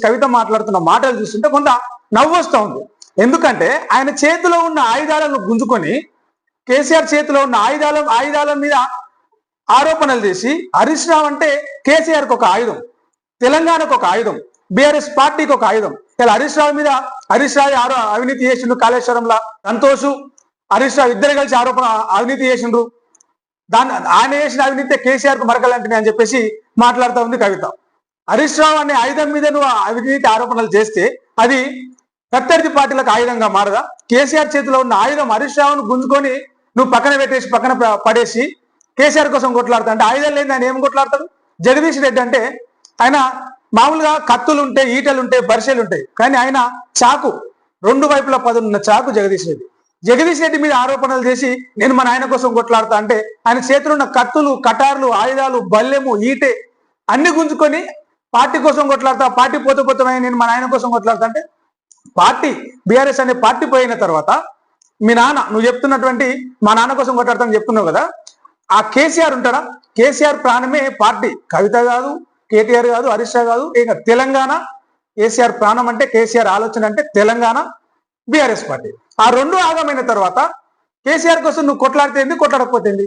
కవిత మాట్లాడుతున్న మాటలు చూస్తుంటే కొంత నవ్వు వస్తూ ఉంది. ఎందుకంటే ఆయన చేతిలో ఉన్న ఆయుధాలను గుంజుకొని కేసీఆర్ చేతిలో ఉన్న ఆయుధాల మీద ఆరోపణలు చేసి హరీష్ రావు అంటే కేసీఆర్కి ఒక ఆయుధం, తెలంగాణకు ఒక ఆయుధం, బీఆర్ఎస్ పార్టీకి ఒక ఆయుధం. ఇలా హరీష్ రావు అవినీతి చేసిండు కాళేశ్వరంలో, సంతోష్ హరీష్ రావు ఇద్దరు కలిసి అవినీతి చేసిండ్రు, ఆయన చేసిన అవినీతి కేసీఆర్కు మరకలంటిని అని చెప్పేసి మాట్లాడుతూ ఉంది కవిత. హరీష్ రావు అనే ఆయుధం మీద నువ్వు అవినీతి ఆరోపణలు చేస్తే అది ప్రత్యర్థి పార్టీలకు ఆయుధంగా మారదా? కేసీఆర్ చేతిలో ఉన్న ఆయుధం హరీష్ రావును గుంజుకొని నువ్వు పక్కన పడేసి కేసీఆర్ కోసం కొట్లాడతా అంటే ఆయుధాలు లేని ఆయన ఏం కొట్లాడతాడు? జగదీష్ రెడ్డి అంటే ఆయన మామూలుగా కత్తులు ఉంటాయి, ఈటలు ఉంటాయి, బరిసెలు ఉంటాయి, కానీ ఆయన చాకు, రెండు వైపుల పదునున్న చాకు జగదీష్ రెడ్డి మీద ఆరోపణలు చేసి నేను మా నాయన కోసం కొట్లాడతా అంటే ఆయన చేతిలో ఉన్న కత్తులు, కటార్లు, ఆయుధాలు, బల్లెము, ఈటే అన్ని గుంజుకొని పార్టీ కోసం కొట్లాడతా, పార్టీ పోతే నేను మా నాయన కోసం కొట్లాడతా అంటే పార్టీ బీఆర్ఎస్ అనే పార్టీ పోయిన తర్వాత మీ నాన్న, నువ్వు చెప్తున్నటువంటి మా నాన్న కోసం కొట్లాడతానని చెప్తున్నావు కదా, ఆ కేసీఆర్ ఉంటాడా? కేసీఆర్ ప్రాణమే పార్టీ, కవిత కాదు, కేటీఆర్ కాదు, హరీష్ రావు కాదు, ఇక తెలంగాణ. కేసీఆర్ ప్రాణం అంటే, కేసీఆర్ ఆలోచన అంటే తెలంగాణ, బీఆర్ఎస్ పార్టీ. ఆ రెండు ఆగమైన తర్వాత కేసీఆర్ కోసం నువ్వు కొట్లాడితేంది, కొట్లాడకపోతేంది?